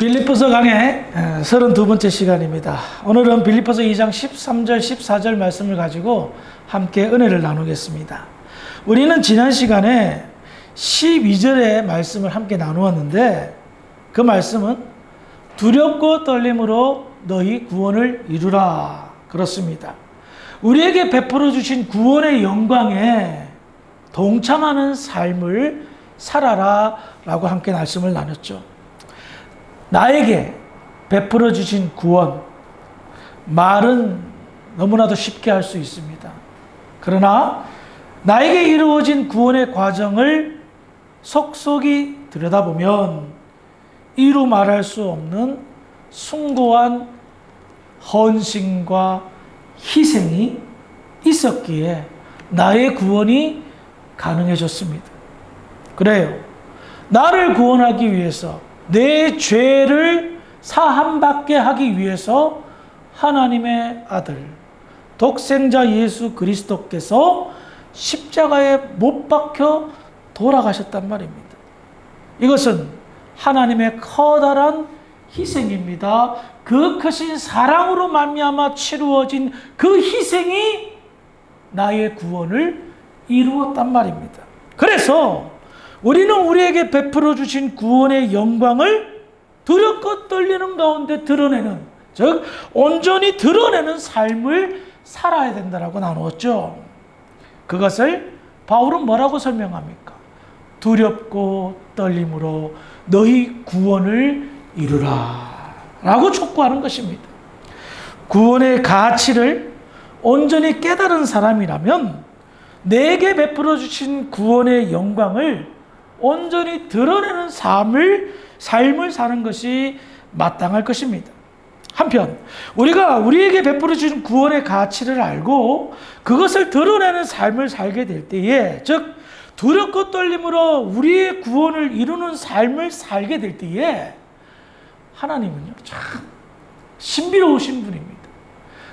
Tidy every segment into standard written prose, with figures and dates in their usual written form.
빌립보서 강의 32번째 시간입니다. 오늘은 빌립보서 2장 13절 14절 말씀을 가지고 함께 은혜를 나누겠습니다. 우리는 지난 시간에 12절의 말씀을 함께 나누었는데 그 말씀은 두렵고 떨림으로 너희 구원을 이루라 그렇습니다. 우리에게 베풀어 주신 구원의 영광에 동참하는 삶을 살아라 라고 함께 말씀을 나눴죠. 나에게 베풀어 주신 구원, 말은 너무나도 쉽게 할 수 있습니다. 그러나 나에게 이루어진 구원의 과정을 속속이 들여다보면 이루 말할 수 없는 숭고한 헌신과 희생이 있었기에 나의 구원이 가능해졌습니다. 그래요. 나를 구원하기 위해서 내 죄를 사함받게 하기 위해서 하나님의 아들 독생자 예수 그리스도께서 십자가에 못 박혀 돌아가셨단 말입니다. 이것은 하나님의 커다란 희생입니다. 그 크신 사랑으로 말미암아 치루어진 그 희생이 나의 구원을 이루었단 말입니다. 그래서 우리는 우리에게 베풀어 주신 구원의 영광을 두렵고 떨리는 가운데 드러내는, 즉 온전히 드러내는 삶을 살아야 된다라고 나누었죠. 그것을 바울은 뭐라고 설명합니까? 두렵고 떨림으로 너희 구원을 이루라 라고 촉구하는 것입니다. 구원의 가치를 온전히 깨달은 사람이라면 내게 베풀어 주신 구원의 영광을 온전히 드러내는 삶을 사는 것이 마땅할 것입니다. 한편 우리가 우리에게 베풀어 주신 구원의 가치를 알고 그것을 드러내는 삶을 살게 될 때에, 즉 두렵고 떨림으로 우리의 구원을 이루는 삶을 살게 될 때에 하나님은요 참 신비로우신 분입니다.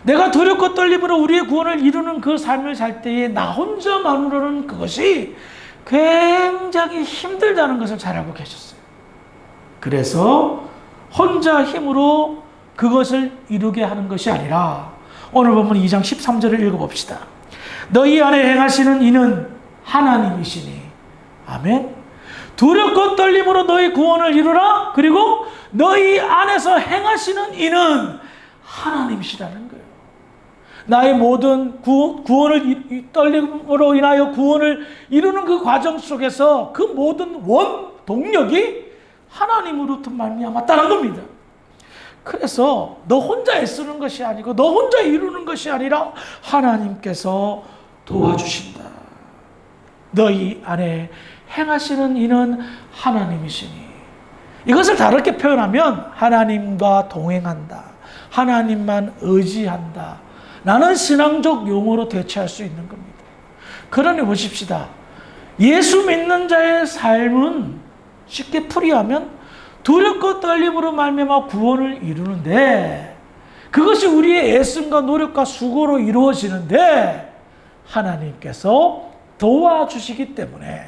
내가 두렵고 떨림으로 우리의 구원을 이루는 그 삶을 살 때에 나 혼자만으로는 그것이 굉장히 힘들다는 것을 잘 알고 계셨어요. 그래서 혼자 힘으로 그것을 이루게 하는 것이 아니라 오늘 본문 2장 13절을 읽어봅시다. 너희 안에 행하시는 이는 하나님이시니. 아멘. 두렵고 떨림으로 너희 구원을 이루라. 그리고 너희 안에서 행하시는 이는 하나님이시라는 거예요. 나의 모든 구원을 떨림으로 인하여 구원을 이루는 그 과정 속에서 그 모든 동력이 하나님으로부터 말미암았다는 겁니다. 그래서 너 혼자 애쓰는 것이 아니고 너 혼자 이루는 것이 아니라 하나님께서 도와주신다. 너희 안에 행하시는 이는 하나님이시니. 이것을 다르게 표현하면 하나님과 동행한다, 하나님만 의지한다 라는 신앙적 용어로 대체할 수 있는 겁니다. 그러니 보십시다. 예수 믿는 자의 삶은 쉽게 풀이하면 두렵고 떨림으로 말미암아 구원을 이루는데, 그것이 우리의 애씀과 노력과 수고로 이루어지는데 하나님께서 도와주시기 때문에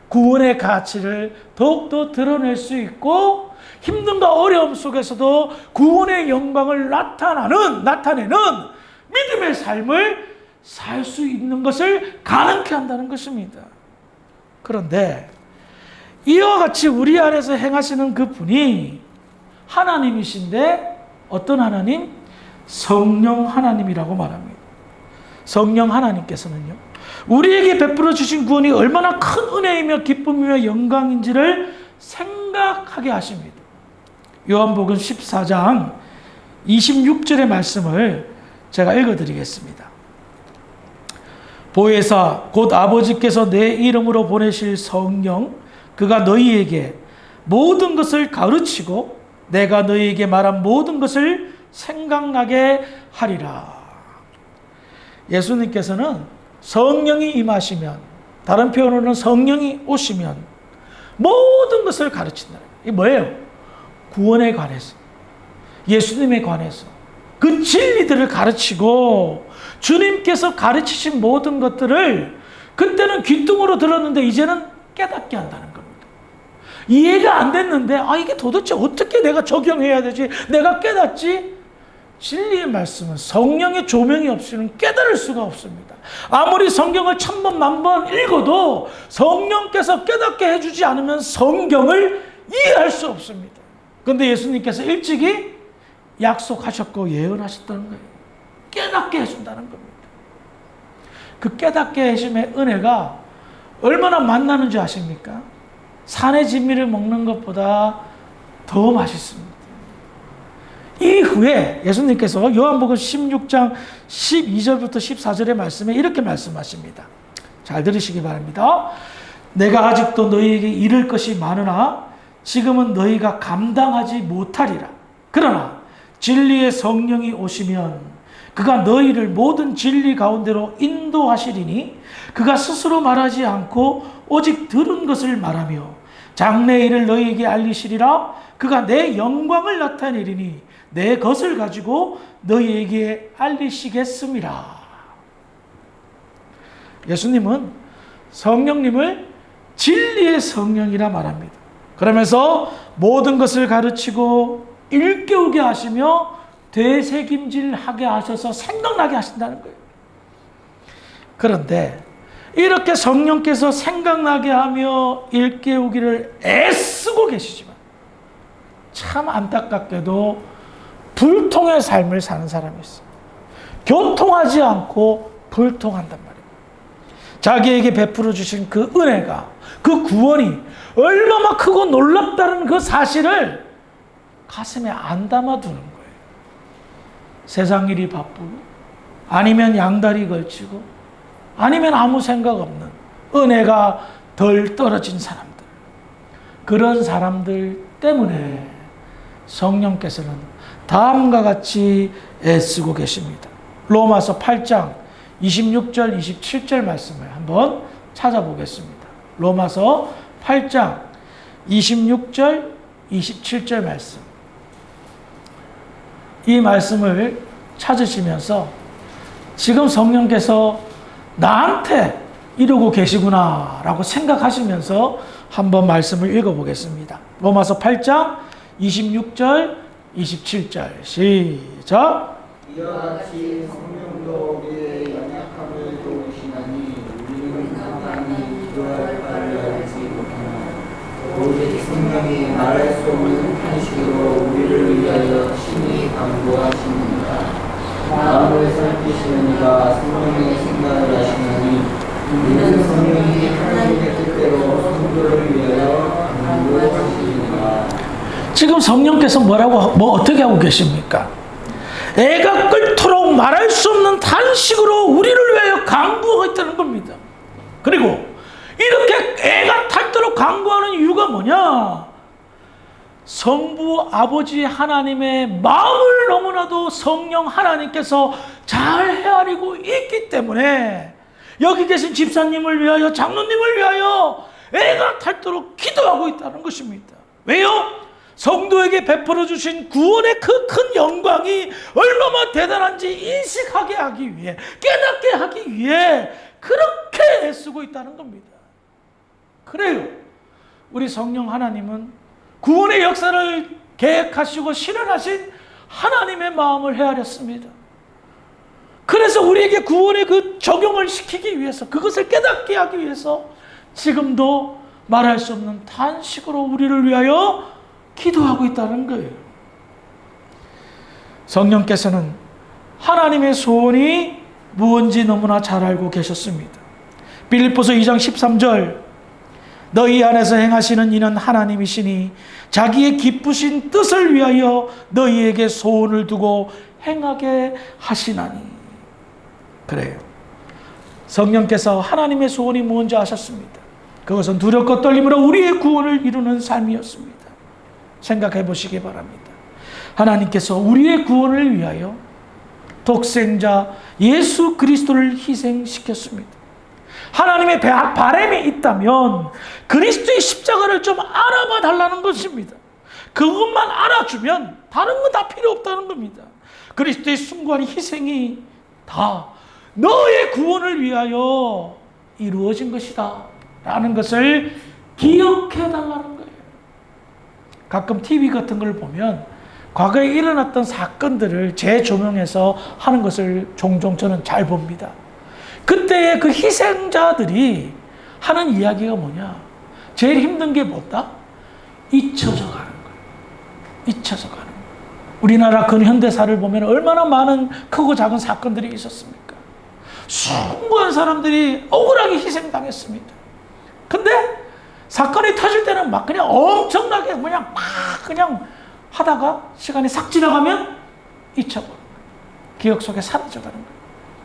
구원의 가치를 더욱더 드러낼 수 있고 힘듦과 어려움 속에서도 구원의 영광을 나타내는 믿음의 삶을 살 수 있는 것을 가능케 한다는 것입니다. 그런데 이와 같이 우리 안에서 행하시는 그 분이 하나님이신데 어떤 하나님? 성령 하나님이라고 말합니다. 성령 하나님께서는요, 우리에게 베풀어 주신 구원이 얼마나 큰 은혜이며 기쁨이며 영광인지를 생각하게 하십니다. 요한복음 14장 26절의 말씀을 제가 읽어드리겠습니다. 보혜사 곧 아버지께서 내 이름으로 보내실 성령, 그가 너희에게 모든 것을 가르치고 내가 너희에게 말한 모든 것을 생각나게 하리라. 예수님께서는 성령이 임하시면, 다른 표현으로는 성령이 오시면 모든 것을 가르친다. 이게 뭐예요? 구원에 관해서, 예수님에 관해서 그 진리들을 가르치고 주님께서 가르치신 모든 것들을 그때는 귀뚱으로 들었는데 이제는 깨닫게 한다는 겁니다. 이해가 안 됐는데 이게 도대체 어떻게 내가 적용해야 되지? 내가 깨닫지? 진리의 말씀은 성령의 조명이 없이는 깨달을 수가 없습니다. 아무리 성경을 1000번, 10,000번 읽어도 성령께서 깨닫게 해주지 않으면 성경을 이해할 수 없습니다. 그런데 예수님께서 일찍이 약속하셨고 예언하셨다는 거예요. 깨닫게 해준다는 겁니다. 그 깨닫게 해심의 은혜가 얼마나 만나는지 아십니까? 산의 진미를 먹는 것보다 더 맛있습니다. 이후에 예수님께서 요한복음 16장 12절부터 14절의 말씀에 이렇게 말씀하십니다. 잘 들으시기 바랍니다. 내가 아직도 너희에게 이를 것이 많으나 지금은 너희가 감당하지 못하리라. 그러나 진리의 성령이 오시면 그가 너희를 모든 진리 가운데로 인도하시리니 그가 스스로 말하지 않고 오직 들은 것을 말하며 장래 일을 너희에게 알리시리라. 그가 내 영광을 나타내리니 내 것을 가지고 너희에게 알리시겠음이라. 예수님은 성령님을 진리의 성령이라 말합니다. 그러면서 모든 것을 가르치고 일깨우게 하시며 되새김질하게 하셔서 생각나게 하신다는 거예요. 그런데 이렇게 성령께서 생각나게 하며 일깨우기를 애쓰고 계시지만 참 안타깝게도 불통의 삶을 사는 사람이 있어요. 교통하지 않고 불통한단 말이에요. 자기에게 베풀어 주신 그 은혜가, 그 구원이 얼마나 크고 놀랍다는 그 사실을 가슴에 안 담아두는 거예요. 세상 일이 바쁘고, 아니면 양다리 걸치고, 아니면 아무 생각 없는 은혜가 덜 떨어진 사람들. 그런 사람들 때문에 성령께서는 다음과 같이 애쓰고 계십니다. 로마서 8장 26절 27절 말씀을 한번 찾아보겠습니다. 로마서 8장 26절 27절 말씀. 이 말씀을 찾으시면서 지금 성령께서 나한테 이러고 계시구나 라고 생각하시면서 한번 말씀을 읽어보겠습니다. 로마서 8장 26절 27절 시작. 이와 같이 성령도 우리의 연약함을 도우시나니 우리는 간단히 기도할 바를 알지 못하나 오직 성령이 말할 수 없는 탄식으로 우리를 위하여 친히 간구하시느니라. 마음을 살피시는 이가 성령의 생각을 하시나니 이는 성령이 하나님의 뜻대로 성도를 위하여 간구하시느니라. 지금 성령께서 어떻게 하고 계십니까? 애가 끓도록 말할 수 없는 탄식으로 우리를 위하여 간구하고 있다는 겁니다. 그리고 이렇게 애가 탈도록 간구하는 이유가 뭐냐? 성부 아버지 하나님의 마음을 너무나도 성령 하나님께서 잘 헤아리고 있기 때문에 여기 계신 집사님을 위하여, 장로님을 위하여 애가 탈도록 기도하고 있다는 것입니다. 왜요? 성도에게 베풀어 주신 구원의 그 큰 영광이 얼마나 대단한지 인식하게 하기 위해, 깨닫게 하기 위해 그렇게 애쓰고 있다는 겁니다. 그래요. 우리 성령 하나님은 구원의 역사를 계획하시고 실현하신 하나님의 마음을 헤아렸습니다. 그래서 우리에게 구원의 그 적용을 시키기 위해서, 그것을 깨닫게 하기 위해서 지금도 말할 수 없는 탄식으로 우리를 위하여 기도하고 있다는 거예요. 성령께서는 하나님의 소원이 무엇인지 너무나 잘 알고 계셨습니다. 빌립보서 2장 13절 너희 안에서 행하시는 이는 하나님이시니 자기의 기쁘신 뜻을 위하여 너희에게 소원을 두고 행하게 하시나니. 그래요. 성령께서 하나님의 소원이 무엇인지 아셨습니다. 그것은 두렵고 떨림으로 우리의 구원을 이루는 삶이었습니다. 생각해 보시기 바랍니다. 하나님께서 우리의 구원을 위하여 독생자 예수 그리스도를 희생시켰습니다. 하나님의 바람이 있다면 그리스도의 십자가를 좀 알아봐 달라는 것입니다. 그것만 알아주면 다른 건 다 필요 없다는 겁니다. 그리스도의 숭고한 희생이 다 너의 구원을 위하여 이루어진 것이다 라는 것을 기억해 달라는 거예요. 가끔 TV 같은 걸 보면 과거에 일어났던 사건들을 재조명해서 하는 것을 종종 저는 잘 봅니다. 그때의 그 희생자들이 하는 이야기가 뭐냐? 제일 힘든 게 뭐다? 잊혀져 가는 거예요. 잊혀져 가는 거예요. 우리나라 근현대사를 보면 얼마나 많은 크고 작은 사건들이 있었습니까? 수많은 사람들이 억울하게 희생당했습니다. 근데 사건이 터질 때는 막 그냥 엄청나게 그냥 막 그냥 하다가 시간이 싹 지나가면 잊혀버려요. 기억 속에 사라져가는 거예요.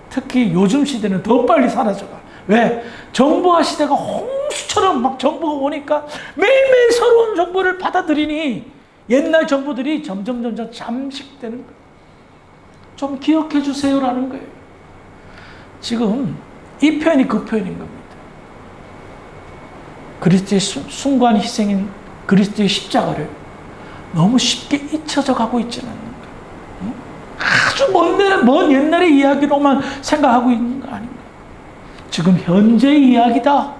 특히 요즘 시대는 더 빨리 사라져가. 왜? 정보화 시대가 홍수처럼 막 정보가 오니까 매일매일 새로운 정보를 받아들이니 옛날 정보들이 점점 잠식되는 거예요. 좀 기억해 주세요라는 거예요. 지금 이 표현이 그 표현인 겁니다. 그리스도의 숭고한 희생인 그리스도의 십자가를 너무 쉽게 잊혀져 가고 있지는 않는 거예요. 아주 먼 옛날의 이야기로만 생각하고 있는 거 아닌가. 지금 현재의 이야기다.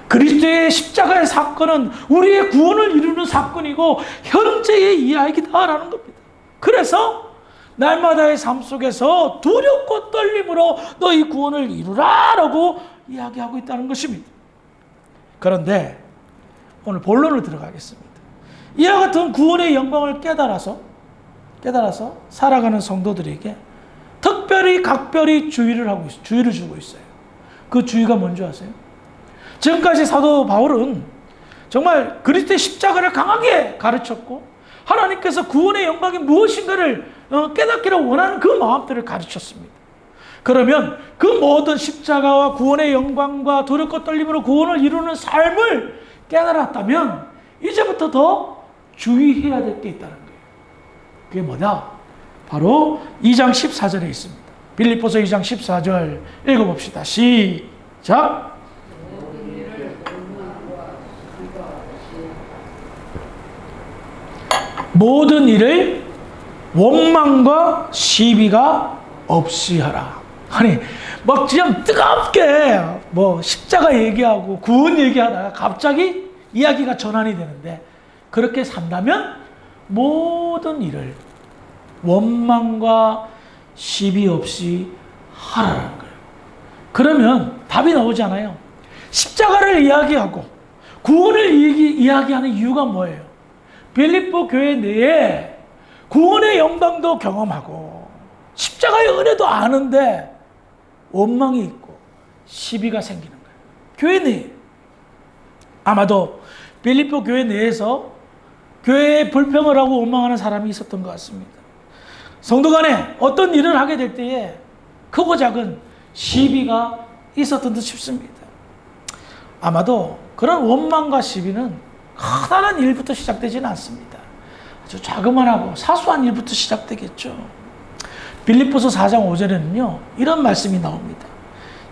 그리스도의 십자가의 사건은 우리의 구원을 이루는 사건이고 현재의 이야기다라는 겁니다. 그래서 날마다의 삶 속에서 두렵고 떨림으로 너희 구원을 이루라라고 이야기하고 있다는 것입니다. 그런데 오늘 본론을 들어가겠습니다. 이와 같은 구원의 영광을 깨달아서 살아가는 성도들에게 특별히 각별히 주의를 주고 있어요. 그 주의가 뭔지 아세요? 지금까지 사도 바울은 정말 그리스도의 십자가를 강하게 가르쳤고 하나님께서 구원의 영광이 무엇인가를 깨닫기를 원하는 그 마음들을 가르쳤습니다. 그러면 그 모든 십자가와 구원의 영광과 두렵고 떨림으로 구원을 이루는 삶을 깨달았다면 이제부터 더 주의해야 될 게 있다는 거예요. 그게 뭐다? 바로 2장 14절에 있습니다. 빌립보서 2장 14절 읽어봅시다. 시작! 모든 일을 원망과 시비가 없이 하라. 아니, 막 그냥 뜨겁게 십자가 얘기하고 구원 얘기하다가 갑자기 이야기가 전환이 되는데 그렇게 산다면 모든 일을 원망과 시비 없이 하라는 거예요. 그러면 답이 나오잖아요. 십자가를 이야기하고 구원을 이야기하는 이유가 뭐예요? 빌립보 교회 내에 구원의 영광도 경험하고 십자가의 은혜도 아는데 원망이 있고 시비가 생기는 거예요. 교회 내에. 아마도 빌립보 교회 내에서 교회에 불평을 하고 원망하는 사람이 있었던 것 같습니다. 성도 간에 어떤 일을 하게 될 때에 크고 작은 시비가 있었던 듯 싶습니다. 아마도 그런 원망과 시비는 커다란 일부터 시작되지는 않습니다. 아주 자그마하고 사소한 일부터 시작되겠죠. 빌립보서 4장 5절에는요 이런 말씀이 나옵니다.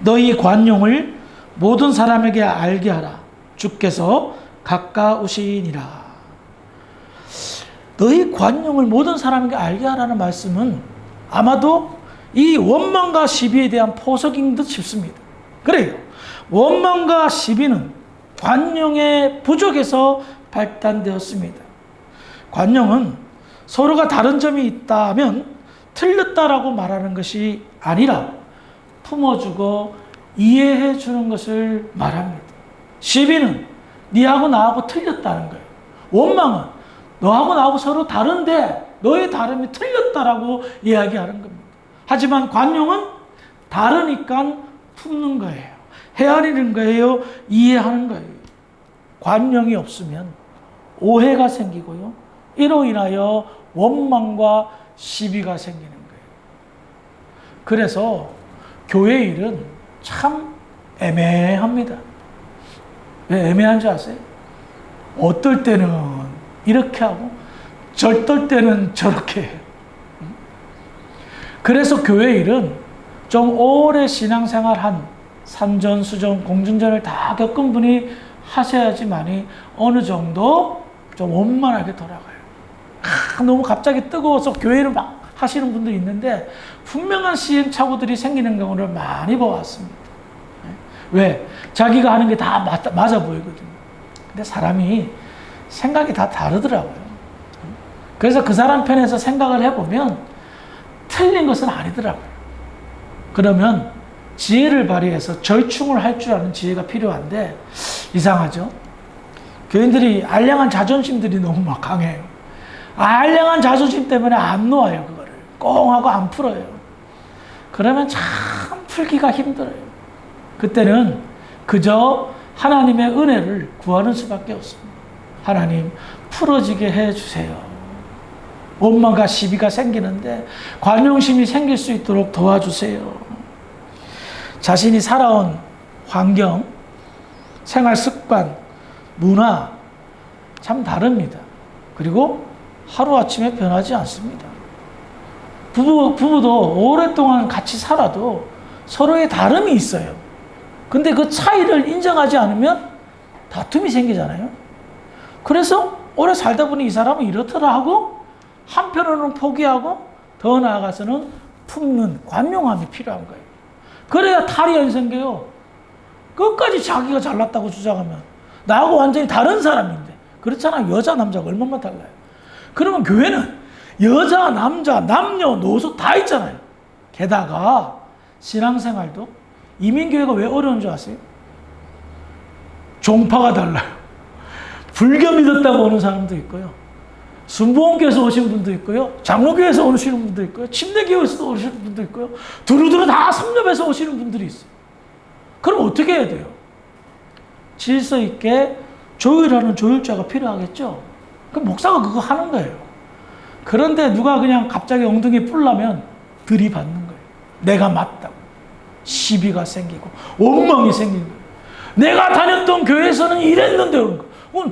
너희 관용을 모든 사람에게 알게 하라. 주께서 가까우시니라. 너희 관용을 모든 사람에게 알게 하라는 말씀은 아마도 이 원망과 시비에 대한 포석인 듯 싶습니다. 그래요. 원망과 시비는 관용의 부족에서 발단되었습니다. 관용은 서로가 다른 점이 있다면 틀렸다라고 말하는 것이 아니라 품어주고 이해해 주는 것을 말합니다. 시비는 네하고 나하고 틀렸다는 거예요. 원망은 너하고 나하고 서로 다른데 너의 다름이 틀렸다라고 이야기하는 겁니다. 하지만 관용은 다르니까 품는 거예요. 헤아리는 거예요. 이해하는 거예요. 관용이 없으면 오해가 생기고요. 이로 인하여 원망과 시비가 생기는 거예요. 그래서 교회 일은 참 애매합니다. 왜 애매한 줄 아세요? 어떨 때는 이렇게 하고 절떨 때는 저렇게 해요. 그래서 교회 일은 좀 오래 신앙생활한 산전수전 공중전을 다 겪은 분이 하셔야지만이 어느 정도 좀 원만하게 돌아가요. 너무 갑자기 뜨거워서 교회를 막 하시는 분들이 있는데 분명한 시행착오들이 생기는 경우를 많이 보았습니다. 왜? 자기가 하는 게 다 맞아 보이거든요. 근데 사람이 생각이 다 다르더라고요. 그래서 그 사람 편에서 생각을 해보면 틀린 것은 아니더라고요. 그러면 지혜를 발휘해서 절충을 할 줄 아는 지혜가 필요한데 이상하죠? 교인들이 알량한 자존심들이 너무 막 강해요. 알량한 자존심 때문에 안 놓아요. 그거를 꽁 하고 안 풀어요. 그러면 참 풀기가 힘들어요. 그때는 그저 하나님의 은혜를 구하는 수밖에 없습니다. 하나님 풀어지게 해주세요. 원망과 시비가 생기는데 관용심이 생길 수 있도록 도와주세요. 자신이 살아온 환경, 생활 습관, 문화 참 다릅니다. 그리고 하루아침에 변하지 않습니다. 부부도 오랫동안 같이 살아도 서로의 다름이 있어요. 근데 그 차이를 인정하지 않으면 다툼이 생기잖아요. 그래서 오래 살다 보니 이 사람은 이렇더라 하고 한편으로는 포기하고 더 나아가서는 품는 관용함이 필요한 거예요. 그래야 탈이 안 생겨요. 끝까지 자기가 잘났다고 주장하면 나하고 완전히 다른 사람인데 그렇잖아요. 여자 남자가 얼마나 달라요. 그러면 교회는 여자 남자 남녀노소 다 있잖아요. 게다가 신앙생활도 이민교회가 왜 어려운 줄 아세요? 종파가 달라요. 불교 믿었다고 오는 사람도 있고요. 순복음교회에서 오신 분도 있고요. 장로교회에서 오시는 분도 있고요. 침례교회에서 오시는 분도 있고요. 두루두루 다 섭렵해서 오시는 분들이 있어요. 그럼 어떻게 해야 돼요? 질서 있게 조율하는 조율자가 필요하겠죠. 그럼 목사가 그거 하는 거예요. 그런데 누가 그냥 갑자기 엉덩이 뿔라면 들이받는 거예요. 내가 맞다고. 시비가 생기고 원망이 생기고 내가 다녔던 교회에서는 이랬는데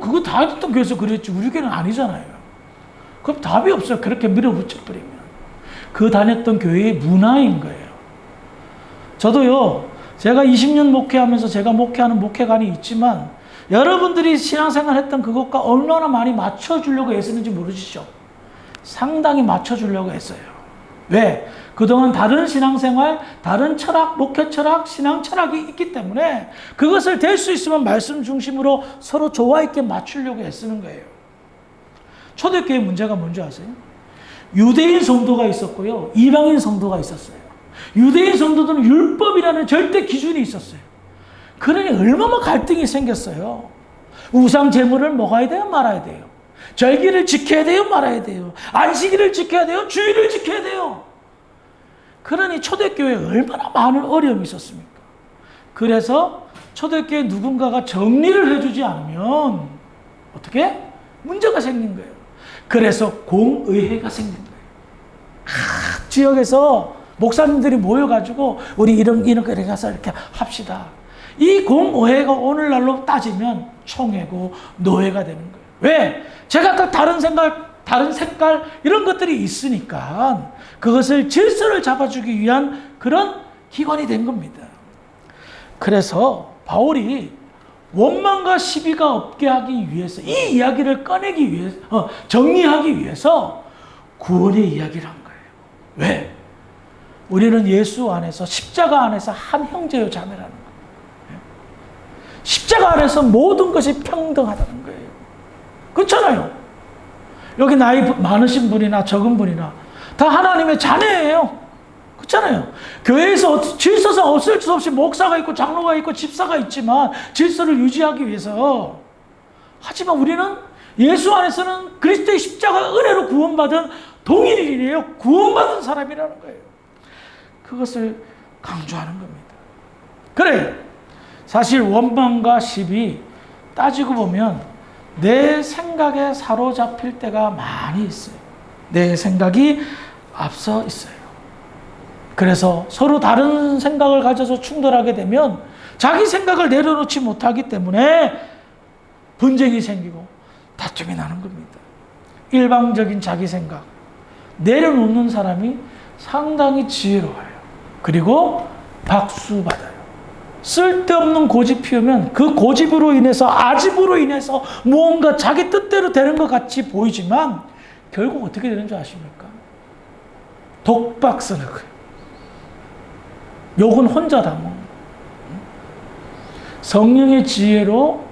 그거 다녔던 교회에서 그랬지 우리 교회는 아니잖아요. 그럼 답이 없어요. 그렇게 밀어붙여버리면. 그 다녔던 교회의 문화인 거예요. 저도요. 제가 20년 목회하면서 제가 목회하는 목회관이 있지만 여러분들이 신앙생활 했던 그것과 얼마나 많이 맞춰주려고 애쓰는지 모르시죠? 상당히 맞춰주려고 했어요. 왜? 그동안 다른 신앙생활, 다른 철학, 목회 철학, 신앙 철학이 있기 때문에 그것을 될 수 있으면 말씀 중심으로 서로 조화 있게 맞추려고 애쓰는 거예요. 초대교회 문제가 뭔지 아세요? 유대인 성도가 있었고요. 이방인 성도가 있었어요. 유대인 성도들은 율법이라는 절대 기준이 있었어요. 그러니 얼마나 갈등이 생겼어요. 우상 제물을 먹어야 돼요? 말아야 돼요? 절기를 지켜야 돼요? 말아야 돼요? 안식일을 지켜야 돼요? 주일을 지켜야 돼요? 그러니 초대교회에 얼마나 많은 어려움이 있었습니까? 그래서 초대교회 누군가가 정리를 해주지 않으면 어떻게? 문제가 생긴 거예요. 그래서 공의회가 생긴 거예요. 지역에서 목사님들이 모여가지고 우리 이런 거에 가서 이렇게 합시다. 이 공의회가 오늘날로 따지면 총회고 노회가 되는 거예요. 왜? 제가 아까 다른 생각, 다른 색깔 이런 것들이 있으니까 그것을 질서를 잡아주기 위한 그런 기관이 된 겁니다. 그래서 바울이 원망과 시비가 없게 하기 위해서 이 이야기를 꺼내기 위해서 정리하기 위해서 구원의 이야기를 한 거예요. 왜? 우리는 예수 안에서 십자가 안에서 한 형제요 자매라는 거예요. 십자가 안에서 모든 것이 평등하다는 거예요. 그렇잖아요. 여기 나이 많으신 분이나 적은 분이나 다 하나님의 자녀예요. 그렇잖아요. 교회에서 질서상 어쩔 수 없이 목사가 있고 장로가 있고 집사가 있지만 질서를 유지하기 위해서 하지만 우리는 예수 안에서는 그리스도의 십자가 은혜로 구원받은 동일인이에요. 구원받은 사람이라는 거예요. 그것을 강조하는 겁니다. 그래 사실 원망과 시비 따지고 보면 내 생각에 사로잡힐 때가 많이 있어요. 내 생각이 앞서 있어요. 그래서 서로 다른 생각을 가져서 충돌하게 되면 자기 생각을 내려놓지 못하기 때문에 분쟁이 생기고 다툼이 나는 겁니다. 일방적인 자기 생각 내려놓는 사람이 상당히 지혜로워요. 그리고 박수 받아요. 쓸데없는 고집 피우면 그 고집으로 인해서 아집으로 인해서 무언가 자기 뜻대로 되는 것 같이 보이지만 결국 어떻게 되는 줄 아십니까? 독박 쓰는 거예요. 욕은 혼자 다 먹는 거예요. 성령의 지혜로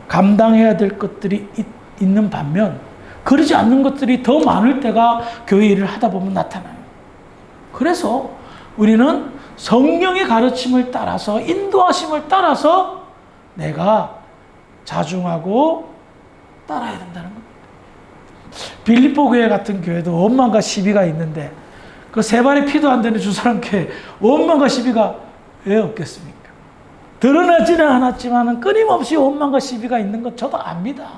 감당해야 될 것들이 있는 반면 그러지 않는 것들이 더 많을 때가 교회 일을 하다 보면 나타나요. 그래서 우리는 성령의 가르침을 따라서, 인도하심을 따라서 내가 자중하고 따라야 된다는 겁니다. 빌립보 교회 같은 교회도 원망과 시비가 있는데 그 세 발의 피도 안 되는 주사람 교회 원망과 시비가 왜 없겠습니까? 드러나지는 않았지만 끊임없이 원망과 시비가 있는 것 저도 압니다.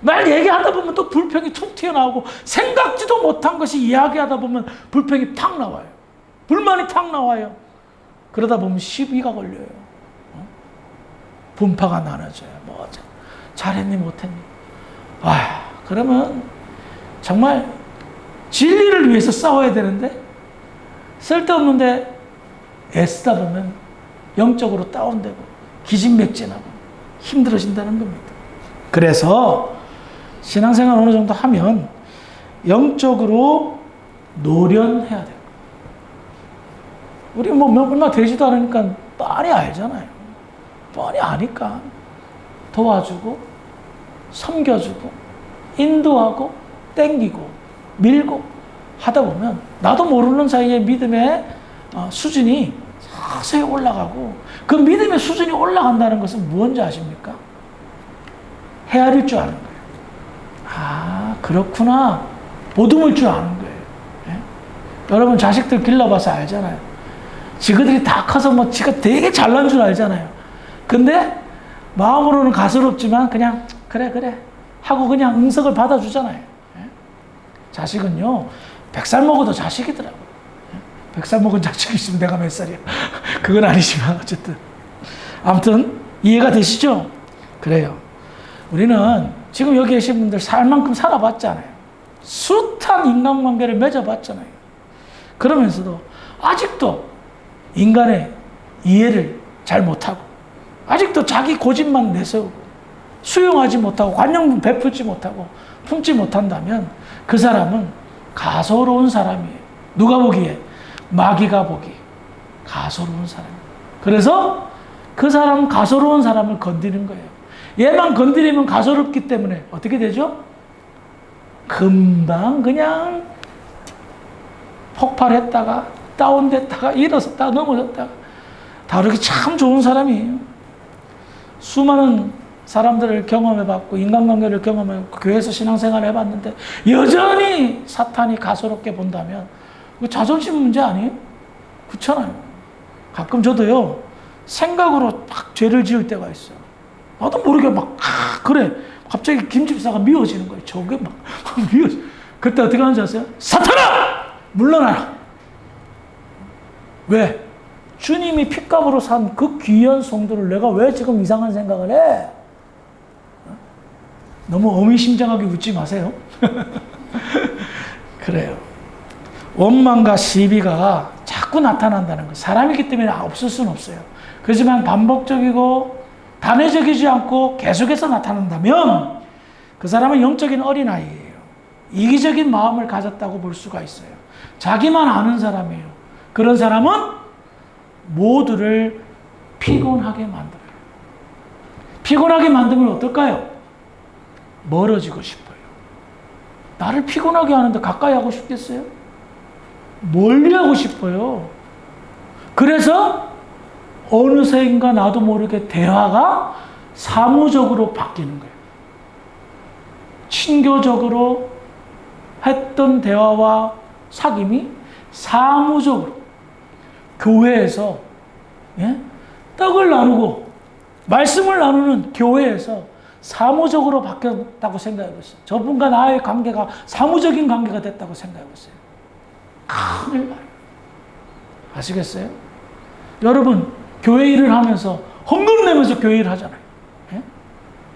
말 얘기하다 보면 또 불평이 툭 튀어나오고 생각지도 못한 것이 이야기하다 보면 불평이 팍 나와요. 불만이 팍 나와요. 그러다 보면 시비가 걸려요. 분파가 나눠져요. 뭐 잘했니 못했니. 그러면 정말 진리를 위해서 싸워야 되는데 쓸데없는데 애쓰다 보면 영적으로 다운되고 기진맥진하고 힘들어진다는 겁니다. 그래서 신앙생활 어느 정도 하면 영적으로 노련해야 돼요. 우리 뭐 얼마 되지도 않으니까 뻔히 알잖아요. 뻔히 아니까 도와주고 섬겨주고 인도하고 땡기고 밀고 하다 보면 나도 모르는 사이에 믿음의 수준이 서서히 올라가고, 그 믿음의 수준이 올라간다는 것은 무엇인지 아십니까? 헤아릴 줄 아는 거예요. 그렇구나. 보듬을 줄 아는 거예요. 여러분 자식들 길러봐서 알잖아요. 지그들이 다 커서 뭐 지가 되게 잘난 줄 알잖아요. 근데 마음으로는 가스럽지만 그냥 그래 하고 그냥 응석을 받아주잖아요. 자식은요 100살 먹어도 자식이더라고요. 100살 먹은 자식이 있으면 내가 몇 살이야. 그건 아니지만 어쨌든 아무튼 이해가 되시죠? 그래요. 우리는 지금 여기 계신 분들 살 만큼 살아봤잖아요. 숱한 인간관계를 맺어봤잖아요. 그러면서도 아직도 인간의 이해를 잘 못하고 아직도 자기 고집만 내세우고 수용하지 못하고 관용분 베풀지 못하고 품지 못한다면 그 사람은 가소로운 사람이에요. 누가 보기에? 마귀가 보기에 가소로운 사람이에요. 그래서 그 사람 가소로운 사람을 건드리는 거예요. 얘만 건드리면 가소롭기 때문에 어떻게 되죠? 금방 그냥 폭발했다가 다운됐다가 일어섰다가 넘어졌다가 다루기 참 좋은 사람이에요. 수많은 사람들을 경험해봤고 인간관계를 경험해봤고 교회에서 신앙생활을 해봤는데 여전히 사탄이 가소롭게 본다면 그 자존심 문제 아니에요? 그렇잖아요. 가끔 저도요 생각으로 막 죄를 지을 때가 있어요. 나도 모르게 막 그래 갑자기 김집사가 미워지는 거예요. 저게 막 미워져. 그때 어떻게 하는지 아세요? 사탄아! 물러나라. 왜? 주님이 핏값으로 산 그 귀한 성도를 내가 왜 지금 이상한 생각을 해? 너무 어미심장하게 웃지 마세요. 그래요. 원망과 시비가 자꾸 나타난다는 거. 사람이기 때문에 없을 수는 없어요. 그렇지만 반복적이고 단회적이지 않고 계속해서 나타난다면 그 사람은 영적인 어린아이예요. 이기적인 마음을 가졌다고 볼 수가 있어요. 자기만 아는 사람이에요. 그런 사람은 모두를 피곤하게 만들어요. 피곤하게 만들면 어떨까요? 멀어지고 싶어요. 나를 피곤하게 하는데 가까이 하고 싶겠어요? 멀리 하고 싶어요. 그래서 어느새인가 나도 모르게 대화가 사무적으로 바뀌는 거예요. 친교적으로 했던 대화와 사귐이 사무적으로 교회에서 떡을 나누고 말씀을 나누는 교회에서 사무적으로 바뀌었다고 생각해보세요. 저분과 나의 관계가 사무적인 관계가 됐다고 생각해보세요. 큰일 나요. 아시겠어요? 여러분 교회 일을 하면서 헌금 내면서 교회 일을 하잖아요.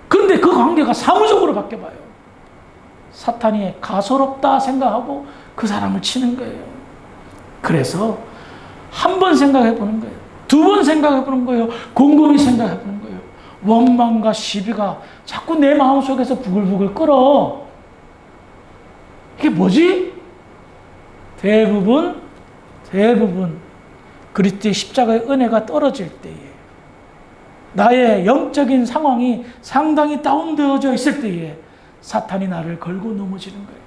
그런데 그 관계가 사무적으로 바뀌어봐요. 사탄이 가소롭다 생각하고 그 사람을 치는 거예요. 그래서 한 번 생각해보는 거예요. 두 번 생각해보는 거예요. 곰곰이 생각해보는 거예요. 원망과 시비가 자꾸 내 마음속에서 부글부글 끓어. 이게 뭐지? 대부분 그리스도의 십자가의 은혜가 떨어질 때에 나의 영적인 상황이 상당히 다운되어져 있을 때에 사탄이 나를 걸고 넘어지는 거예요.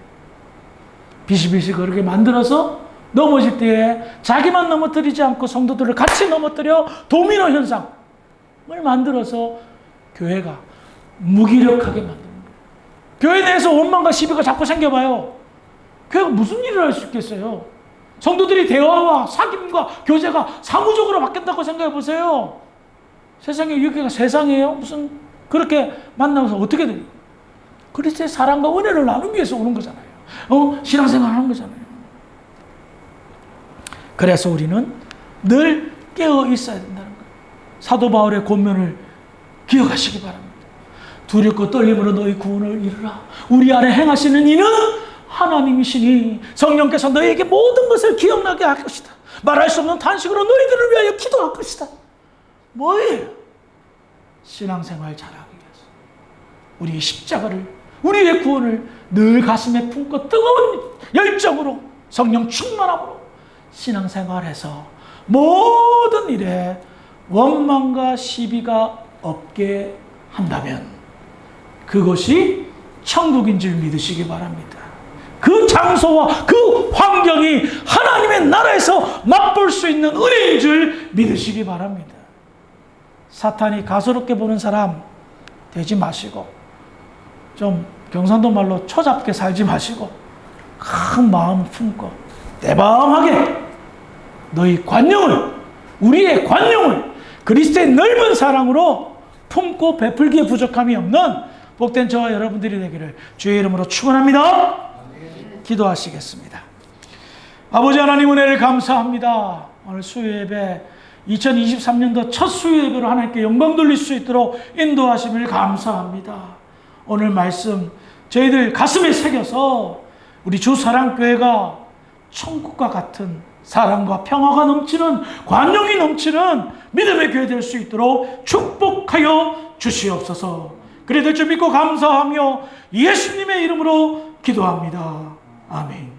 비실비실 그렇게 만들어서 넘어질 때에 자기만 넘어뜨리지 않고 성도들을 같이 넘어뜨려 도미노 현상을 만들어서 교회가 무기력하게 만드는 거예요. 교회 내에서 원망과 시비가 자꾸 생겨봐요. 교회가 무슨 일을 할 수 있겠어요? 성도들이 대화와 사귐과 교제가 사무적으로 바뀐다고 생각해 보세요. 세상에 여기가 세상이에요? 무슨 그렇게 만나서 어떻게 돼요? 그리스도의 사랑과 은혜를 나누기 위해서 오는 거잖아요. 신앙생활 하는 거잖아요. 그래서 우리는 늘 깨어 있어야 된다는 거예요. 사도 바울의 권면을 기억하시기 바랍니다. 두렵고 떨림으로 너희 구원을 이루라. 우리 안에 행하시는 이는 하나님이시니 성령께서 너희에게 모든 것을 기억나게 할 것이다. 말할 수 없는 탄식으로 너희들을 위하여 기도할 것이다. 뭐예요? 신앙생활 잘하기 위해서 우리의 십자가를, 우리의 구원을 늘 가슴에 품고 뜨거운 열정으로 성령 충만함으로 신앙생활해서 모든 일에 원망과 시비가 없게 한다면 그것이 천국인 줄 믿으시기 바랍니다. 그 장소와 그 환경이 하나님의 나라에서 맛볼 수 있는 은혜인 줄 믿으시기 바랍니다. 사탄이 가소롭게 보는 사람 되지 마시고 좀 경상도 말로 초잡게 살지 마시고 큰 마음 품고 대범하게 너희 관용을, 우리의 관용을 그리스도의 넓은 사랑으로 품고 베풀기에 부족함이 없는 복된 저와 여러분들이 되기를 주의 이름으로 축원합니다. 기도하시겠습니다. 아버지 하나님 은혜를 감사합니다. 오늘 수요예배 2023년도 첫 수요예배로 하나님께 영광 돌릴 수 있도록 인도하심을 감사합니다. 오늘 말씀 저희들 가슴에 새겨서 우리 주사랑교회가 천국과 같은 사랑과 평화가 넘치는, 관용이 넘치는 믿음의 교회 될 수 있도록 축복하여 주시옵소서. 그래 될 줄 믿고 감사하며 예수님의 이름으로 기도합니다. 아멘.